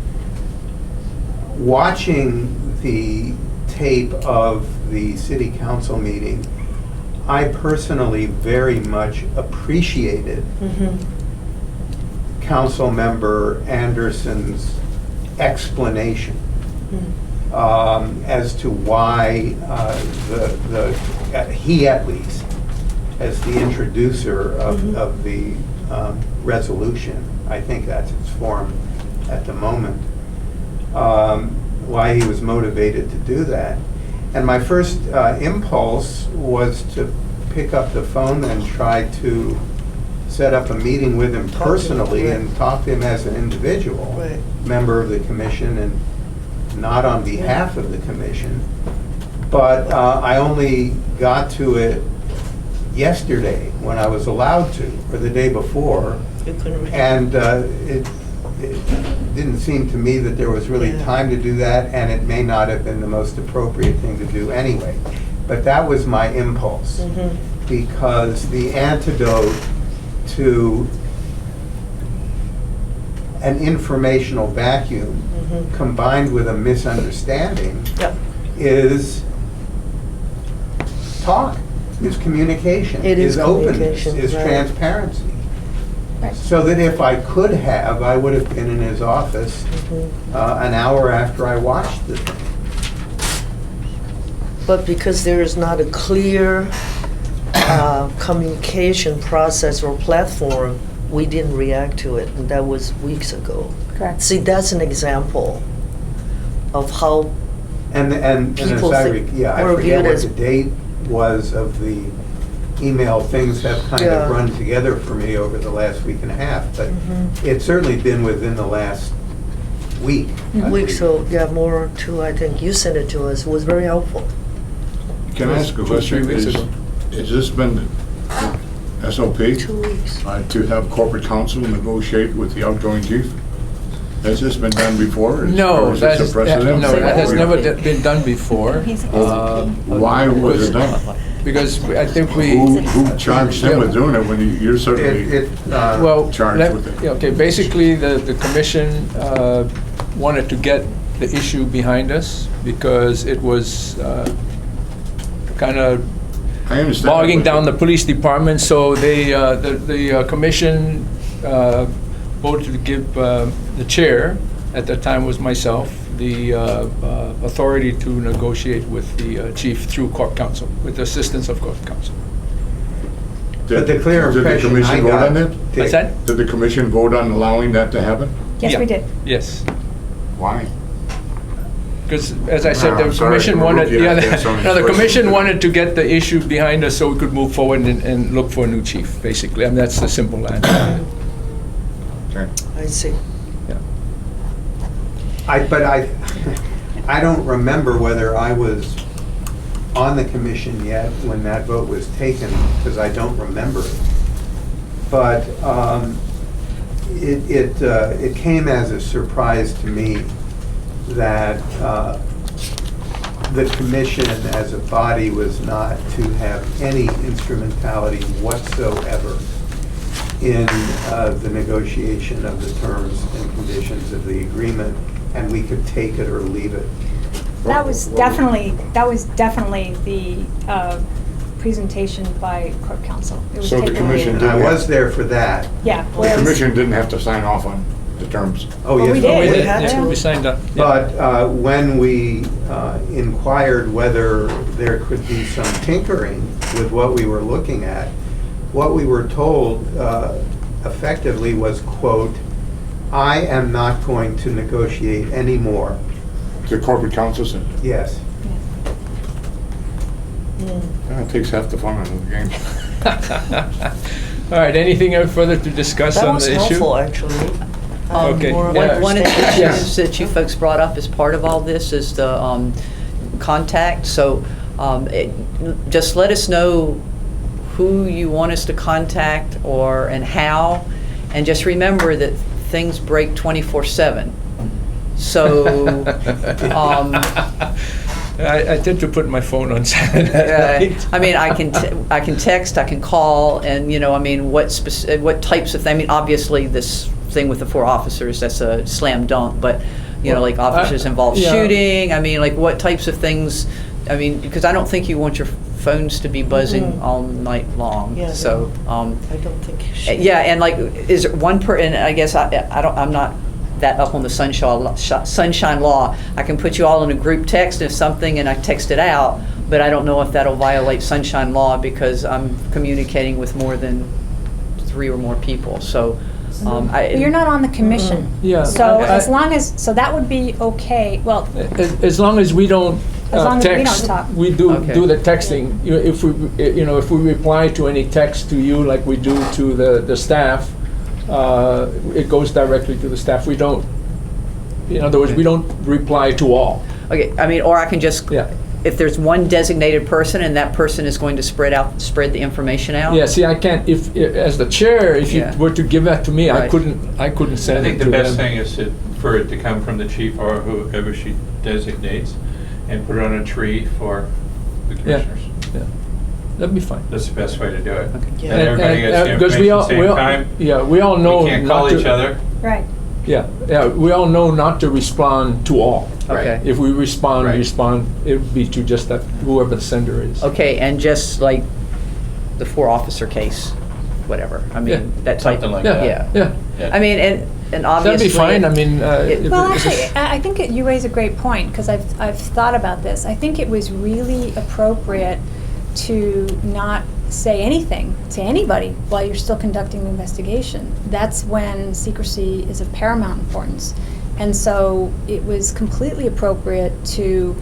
Speaker 7: Watching the tape of the city council meeting, I personally very much appreciated Council Member Anderson's explanation as to why he, at least, as the introducer of the resolution, I think that's its form at the moment, why he was motivated to do that. And my first impulse was to pick up the phone and try to set up a meeting with him personally and talk to him as an individual, member of the commission, and not on behalf of the commission. But I only got to it yesterday when I was allowed to, or the day before, and it didn't seem to me that there was really time to do that, and it may not have been the most appropriate thing to do anyway. But that was my impulse, because the antidote to an informational vacuum combined with a misunderstanding is talk, is communication, is openness, is transparency.
Speaker 5: Right.
Speaker 7: So that if I could have, I would have been in his office an hour after I watched the thing.
Speaker 2: But because there is not a clear communication process or platform, we didn't react to it, and that was weeks ago.
Speaker 5: Correct.
Speaker 2: See, that's an example of how
Speaker 7: And as
Speaker 2: people
Speaker 7: I,
Speaker 2: think
Speaker 7: I
Speaker 2: we're
Speaker 7: forget
Speaker 2: viewed
Speaker 7: what
Speaker 2: as-
Speaker 7: the date was of the email. Things have kind of run together for me over the last week and a half, but it's certainly been within the last week. I
Speaker 2: week,
Speaker 7: believe.
Speaker 2: so more too. I think you sent it to us. It was very helpful.
Speaker 3: Can I ask a
Speaker 1: 2 or 3
Speaker 3: question?
Speaker 1: weeks ago.
Speaker 3: Has this been SOP
Speaker 2: 2 weeks.
Speaker 3: to have corporate counsel negotiate with the outgoing chief? Has this been done before?
Speaker 1: No,
Speaker 3: Or is this a precedent?
Speaker 1: no, that has
Speaker 3: Or-
Speaker 1: never been done before.
Speaker 3: Why was it done?
Speaker 1: Because I think we.
Speaker 3: Who charged him with doing it when you're certainly
Speaker 1: Well,
Speaker 3: charged with it?
Speaker 1: okay, basically, the commission wanted to get the issue behind us because it was kind of
Speaker 3: I understand.
Speaker 1: bogging
Speaker 3: but-
Speaker 1: down the police department, so the commission voted to give the chair, at that time was myself, the authority to negotiate with the chief through court counsel, with the assistance of court counsel.
Speaker 7: But the clear
Speaker 3: Did the
Speaker 7: impression I
Speaker 3: commission vote
Speaker 7: got.
Speaker 3: on that?
Speaker 1: What's that?
Speaker 3: Did the commission vote on allowing that to happen?
Speaker 5: Yes,
Speaker 1: Yeah.
Speaker 5: we did.
Speaker 1: Yes.
Speaker 3: Why?
Speaker 1: Because, as I said,
Speaker 3: No,
Speaker 1: the
Speaker 3: I'm sorry,
Speaker 1: commission
Speaker 3: I
Speaker 1: wanted,
Speaker 3: interrupted you.
Speaker 1: yeah,
Speaker 3: I have some
Speaker 1: no, the commission
Speaker 3: questions.
Speaker 1: wanted to get the issue behind us so we could move forward and look for a new chief, basically. I mean, that's the simple answer.
Speaker 3: Okay.
Speaker 2: I see.
Speaker 1: Yeah.
Speaker 7: But I don't remember whether I was on the commission yet when that vote was taken, because I don't remember it. But it came as a surprise to me that the commission as a body was not to have any instrumentality whatsoever in the negotiation of the terms and conditions of the agreement, and we could take it or leave it.
Speaker 5: That was definitely the presentation by court counsel. It was
Speaker 3: So the
Speaker 5: taken
Speaker 3: commission
Speaker 5: away.
Speaker 7: And I was there for that.
Speaker 5: Yeah.
Speaker 3: The
Speaker 5: whereas-
Speaker 3: commission didn't have to sign off on the terms.
Speaker 7: Oh,
Speaker 5: Well,
Speaker 7: yes.
Speaker 5: we did.
Speaker 1: We
Speaker 2: We
Speaker 1: did,
Speaker 2: had
Speaker 1: yeah,
Speaker 2: to.
Speaker 1: we signed up. Yeah.
Speaker 7: But when we inquired whether there could be some tinkering with what we were looking at, what we were told effectively was, quote, "I am not going to negotiate anymore."
Speaker 3: The corporate counsel said,
Speaker 7: Yes.
Speaker 3: that takes half the fun out of the game.
Speaker 1: All right, anything else further to discuss
Speaker 2: That
Speaker 1: on
Speaker 2: was
Speaker 1: the issue?
Speaker 2: helpful, actually.
Speaker 1: Okay,
Speaker 2: More
Speaker 1: yeah.
Speaker 4: One of the
Speaker 2: understanding.
Speaker 4: issues that you folks brought up as part of all this is the contact. So just let us know who you want us to contact and how. And just remember that things break 24/7. So,
Speaker 1: I tend to put my phone on silent at night.
Speaker 4: I mean, I can text, I can call, and I mean, what types of things? I mean, obviously, this thing with the 4 officers, that's a slam dunk. But like officers involved
Speaker 1: yeah.
Speaker 4: shooting. I mean, like what types of things? I mean, because I don't think you want your phones to be buzzing all night long.
Speaker 2: Yeah,
Speaker 4: So,
Speaker 2: I don't think you should.
Speaker 4: yeah, and like, is there one and I guess I'm not that up on the sunshine law. I can put you all in a group text if something, and I text it out, but I don't know if that'll violate sunshine law because I'm communicating with more than 3 or more people. So,
Speaker 5: You're not on the commission.
Speaker 1: Yeah.
Speaker 5: So
Speaker 1: I-
Speaker 5: as long as, so that would be okay. Well,
Speaker 1: As long as we don't
Speaker 5: As long as we don't
Speaker 1: text,
Speaker 5: talk.
Speaker 1: we do
Speaker 4: Okay.
Speaker 1: do the texting. If we reply to any text to you like we do to the staff, it goes directly to the staff. We don't, in other words, we don't reply to all.
Speaker 4: okay, I mean, or I can just,
Speaker 1: Yeah.
Speaker 4: if there's one designated person and that person is going to spread the information out.
Speaker 1: Yeah, see, I can't, as the chair, if you
Speaker 4: Yeah.
Speaker 1: were to give that to me, I
Speaker 4: Right.
Speaker 1: couldn't
Speaker 6: I
Speaker 1: send it
Speaker 6: think
Speaker 1: to
Speaker 6: the
Speaker 1: them.
Speaker 6: best thing is for it to come from the chief or whoever she designates and put it on a tree for the commissioners.
Speaker 1: Yeah, that'd be fine.
Speaker 6: That's the best way to do it.
Speaker 2: Yeah.
Speaker 6: Then everybody gets the
Speaker 1: Because
Speaker 6: information at the same time.
Speaker 1: yeah, we all know
Speaker 6: We can't
Speaker 1: not
Speaker 6: call
Speaker 1: to-
Speaker 6: each other.
Speaker 5: right.
Speaker 1: Yeah, we all know not to respond to all.
Speaker 4: Okay.
Speaker 1: If we respond,
Speaker 6: Right.
Speaker 1: it would be to just that, whoever the sender is.
Speaker 4: Okay, and just like the 4 officer case, whatever. I
Speaker 1: Yeah.
Speaker 4: mean, that type.
Speaker 6: Something like
Speaker 1: Yeah,
Speaker 6: that.
Speaker 1: yeah.
Speaker 6: Yeah.
Speaker 4: I mean, and obviously.
Speaker 1: That'd be fine, I mean.
Speaker 5: Well, actually, I think you raise a great point, because I've thought about this. I think it was really appropriate to not say anything to anybody while you're still conducting the investigation. That's when secrecy is of paramount importance. And so it was completely appropriate to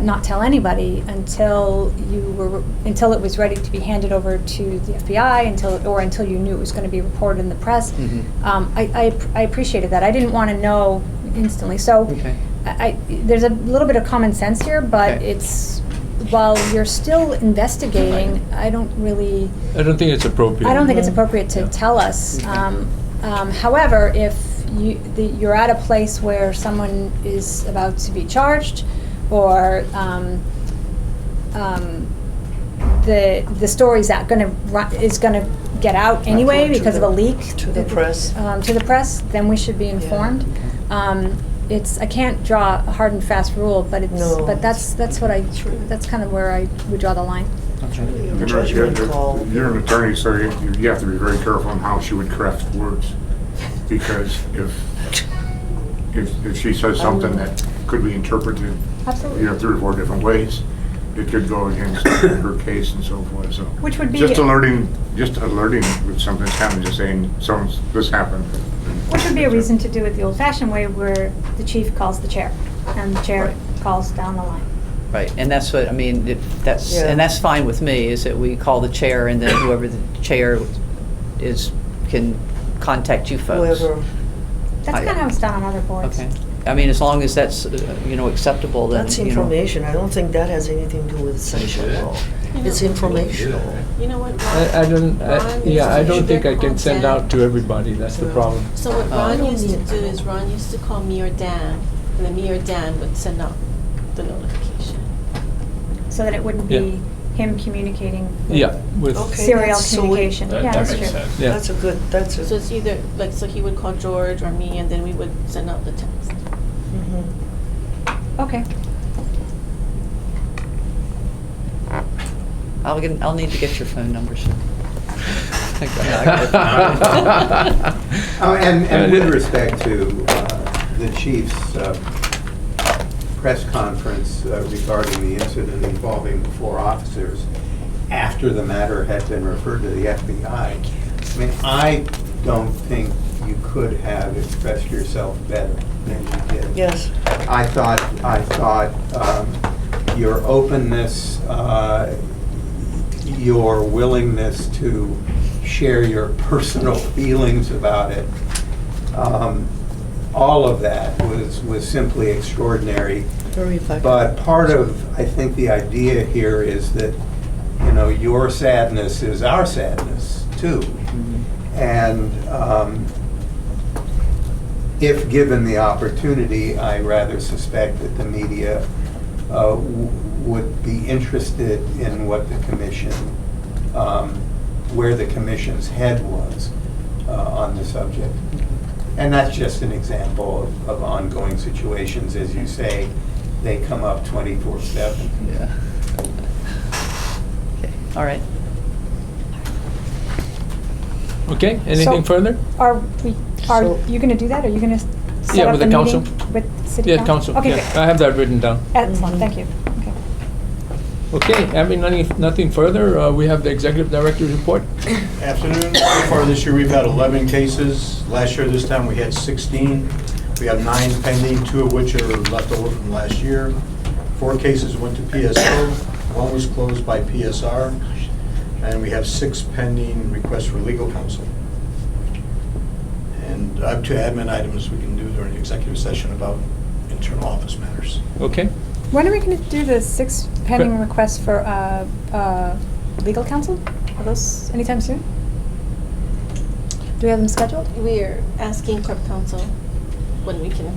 Speaker 5: not tell anybody until it was ready to be handed over to the FBI, until you knew it was going to be reported in the press. I appreciated that. I didn't want to know instantly. So
Speaker 4: Okay.
Speaker 5: there's a little bit of common sense here, but
Speaker 4: Okay.
Speaker 5: it's, while you're still investigating, I don't
Speaker 1: I don't think it's appropriate.
Speaker 5: think it's appropriate to tell us. However, if you're at a place where someone is about to be charged, or the story's is gonna get out anyway
Speaker 2: To
Speaker 5: because of a leak
Speaker 2: to the press.
Speaker 5: to the press, then we should be informed. I can't draw a hard and fast rule, but
Speaker 2: No.
Speaker 5: that's kind of where I would draw the line.
Speaker 2: Your judgment call.
Speaker 3: You're an attorney, so you have to be very careful on how she would craft words. Because if she says something that could be interpreted,
Speaker 5: Absolutely.
Speaker 3: 3 or 4 different ways, it could go against her case and so forth, so.
Speaker 5: Which would be-
Speaker 3: Just alerting with something's happened, just saying, this happened.
Speaker 5: Which would be a reason to do it the old-fashioned way, where the chief calls the chair, and the chair
Speaker 3: Right.
Speaker 5: calls down the line.
Speaker 4: Right, and that's what, I mean,
Speaker 2: Yeah.
Speaker 4: and that's fine with me, is that we call the chair, and then whoever the chair is can contact you folks.
Speaker 2: Whoever.
Speaker 5: That's kind of how it's done on other boards.
Speaker 4: Okay. I mean, as long as that's, acceptable, then,
Speaker 2: That's information. I don't think that has anything to do with sexual law. It's informational.
Speaker 8: You know what,
Speaker 1: I don't,
Speaker 8: Ron
Speaker 1: yeah, I
Speaker 8: used to
Speaker 1: don't think I
Speaker 8: call
Speaker 1: can send
Speaker 8: Dan.
Speaker 1: out to everybody, that's the problem.
Speaker 8: So what
Speaker 2: I
Speaker 8: Ron
Speaker 2: don't
Speaker 8: used to
Speaker 2: need-
Speaker 8: do is Ron used to call me or Dan, and then me or Dan would send out the notification.
Speaker 5: So that it wouldn't
Speaker 1: Yeah.
Speaker 5: be him communicating with
Speaker 1: Yeah, with,
Speaker 2: Okay.
Speaker 5: serial
Speaker 2: that's- so we-
Speaker 5: communication.
Speaker 6: That
Speaker 5: Yeah,
Speaker 6: that
Speaker 5: that's
Speaker 6: makes
Speaker 5: true.
Speaker 6: sense.
Speaker 1: yeah.
Speaker 2: That's a.
Speaker 8: So it's either, so he would call George or me, and then we would send out the text.
Speaker 2: Mhm.
Speaker 5: Okay.
Speaker 4: I'll need to get your phone numbers.
Speaker 7: And with respect to the chief's press conference regarding the incident involving the 4 officers, after the matter had been referred to the FBI, I mean, I don't think you could have expressed yourself better than you did.
Speaker 2: Yes.
Speaker 7: I thought your openness, your willingness to share your personal feelings about it, all of that was simply extraordinary.
Speaker 2: Very effective.
Speaker 7: But part of, I think, the idea here is that, your sadness is our sadness too. And if given the opportunity, I rather suspect that the media would be interested in what the commission, where the commission's head was on the subject. And that's just an example of ongoing situations. As you say, they come up 24/7.
Speaker 4: Yeah. Okay, all right.
Speaker 1: Okay, anything
Speaker 5: So-
Speaker 1: further?
Speaker 5: Are
Speaker 2: So-
Speaker 5: you going to do that? Are you going to set
Speaker 1: Yeah,
Speaker 5: up
Speaker 1: with
Speaker 5: the
Speaker 1: the council.
Speaker 5: meeting with city
Speaker 1: Yeah,
Speaker 5: council?
Speaker 1: council,
Speaker 5: Okay,
Speaker 1: yeah,
Speaker 5: good.
Speaker 1: I have that written down.
Speaker 5: Excellent, thank you. Okay.
Speaker 1: Okay, having nothing further, we have the executive director's report.
Speaker 9: Afternoon. So far this year, we've had 11 cases. Last year, this time, we had 16. We have 9 pending, 2 of which are left over from last year. 4 cases went to PSO, 1 was closed by PSR, and we have 6 pending requests for legal counsel. And up to admin items we can do during the executive session about internal office matters.
Speaker 1: Okay,
Speaker 5: When are we going to do the 6 pending requests for legal counsel? Are those anytime soon? Do we have them scheduled?
Speaker 8: We're asking corp counsel when we can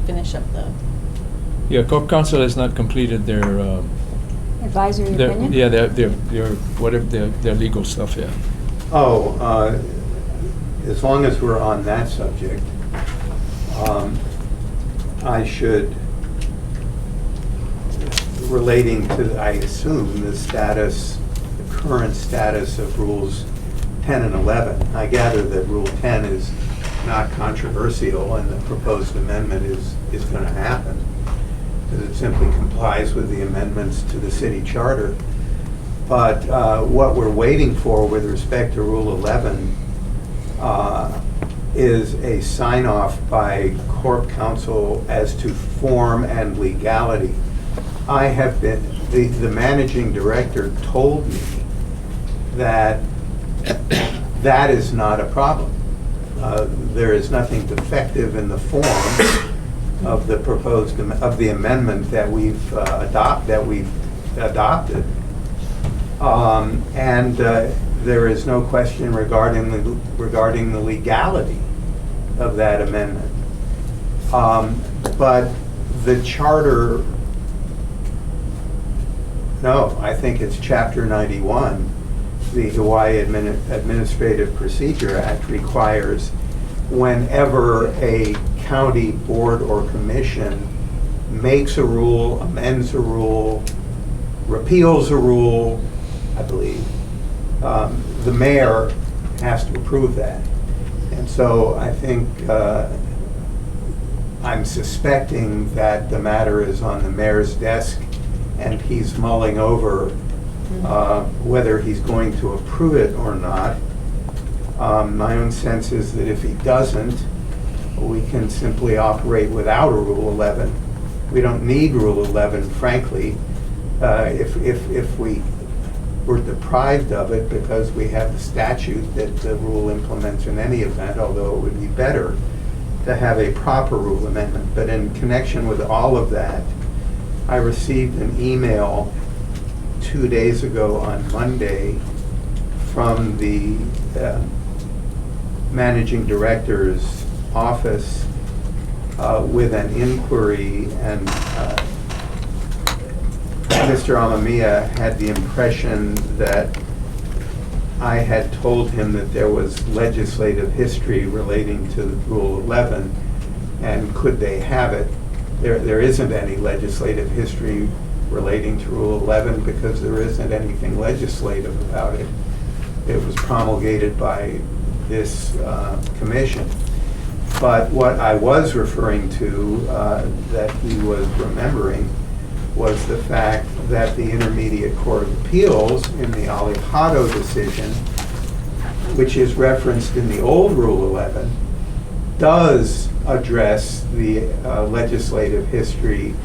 Speaker 8: finish up the,
Speaker 1: yeah, Corp Council has not completed their,
Speaker 5: Advisory
Speaker 1: their,
Speaker 5: opinion?
Speaker 1: yeah, their, whatever, their legal stuff, yeah.
Speaker 7: As long as we're on that subject, I should, relating to, I assume, the current status of Rules 10 and 11. I gather that Rule 10 is not controversial and the proposed amendment is going to happen, because it simply complies with the amendments to the city charter. But what we're waiting for with respect to Rule 11 is a sign-off by Corp Counsel as to form and legality. I have been, the managing director told me that that is not a problem. There is nothing defective in the form of the proposed, of the amendment that we've adopted. And there is no question regarding the legality of that amendment. But the charter, no, I think it's Chapter 91, the Hawaii Administrative Procedure Act requires whenever a county board or commission makes a rule, amends a rule, repeals a rule, I believe, the mayor has to approve that. And so I think I'm suspecting that the matter is on the mayor's desk and he's mulling over whether he's going to approve it or not. My own sense is that if he doesn't, we can simply operate without a Rule 11. We don't need Rule 11, frankly, if we were deprived of it because we have the statute that the rule implements in any event, although it would be better to have a proper rule amendment. But in connection with all of that, I received an email 2 days ago on Monday from the managing director's office with an inquiry, and Mr. Amamiya had the impression that I had told him that there was legislative history relating to Rule 11, and could they have it. There isn't any legislative history relating to Rule 11 because there isn't anything legislative about it. It was promulgated by this commission. But what I was referring to that he was remembering was the fact that the Intermediate Court of Appeals in the Alejado decision, which is referenced in the old Rule 11, does address the legislative history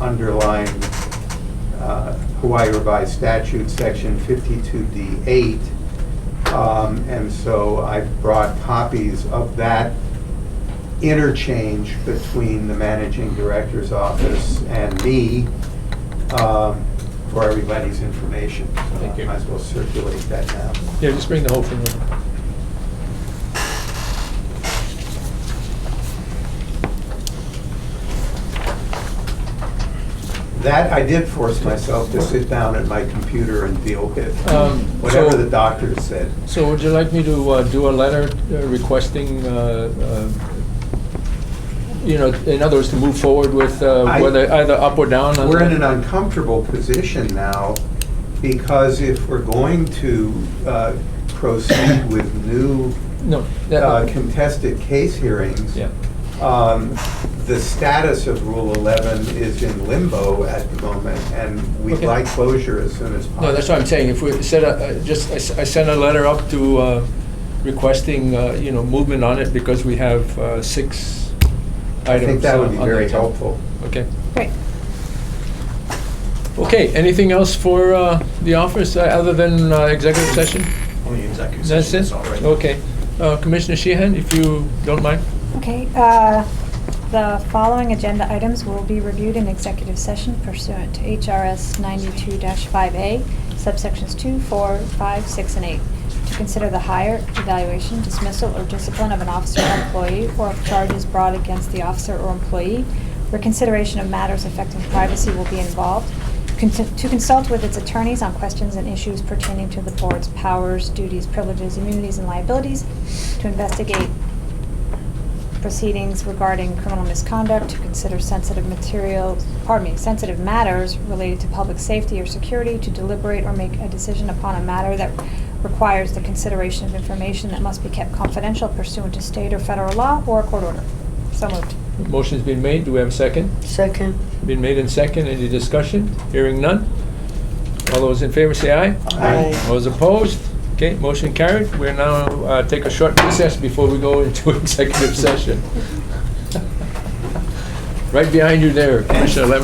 Speaker 7: underlying Hawaii Revised Statute Section 52D8. And so I brought copies of that interchange between the managing director's office and me for everybody's information. So
Speaker 1: Thank you.
Speaker 7: I might as well circulate that now.
Speaker 1: Yeah, just bring the whole thing over.
Speaker 7: That I did force myself to sit down at my computer and deal with, whatever
Speaker 1: so-
Speaker 7: the doctor said.
Speaker 1: So would you like me to do a letter requesting, in other words, to move forward with whether either up or down? On
Speaker 7: We're in
Speaker 1: that?
Speaker 7: an uncomfortable position now, because if we're going to proceed with new
Speaker 1: No.
Speaker 7: contested case hearings,
Speaker 1: Yeah.
Speaker 7: the status of Rule 11 is in limbo at the moment, and we'd
Speaker 1: Okay.
Speaker 7: like closure as soon as possible.
Speaker 1: No, that's what I'm saying. If we set I sent a letter up to requesting, movement on it because we have 6 items.
Speaker 7: I think that would be
Speaker 1: on the
Speaker 7: very
Speaker 1: agenda.
Speaker 7: helpful.
Speaker 1: Okay.
Speaker 5: Great.
Speaker 1: Okay, anything else for the office other than executive session?
Speaker 9: Only executive
Speaker 1: That's
Speaker 9: session,
Speaker 1: it?
Speaker 9: that's all right.
Speaker 1: Okay. Commissioner Sheehan, if you don't mind?
Speaker 5: Okay, the following agenda items will be reviewed in executive session pursuant to HRS 92-5A, subsections 2, 4, 5, 6, and 8. To consider the hire, evaluation, dismissal, or discipline of an officer or employee, or if charges brought against the officer or employee, where consideration of matters affecting privacy will be involved. To consult with its attorneys on questions and issues pertaining to the board's powers, duties, privileges, immunities, and liabilities. To investigate proceedings regarding criminal misconduct, to consider sensitive matters related to public safety or security, to deliberate or make a decision upon a matter that requires the consideration of information that must be kept confidential pursuant to state or federal law or a court order. So moved.
Speaker 1: Motion's been made. Do we have a second?
Speaker 2: Second.
Speaker 1: Been made in second. Any discussion? Hearing none. All those in favor say aye.
Speaker 2: Aye.
Speaker 1: Those opposed? Okay, motion carried. We'll now take a short recess before we go into executive session. Right behind you there, Commissioner Levin.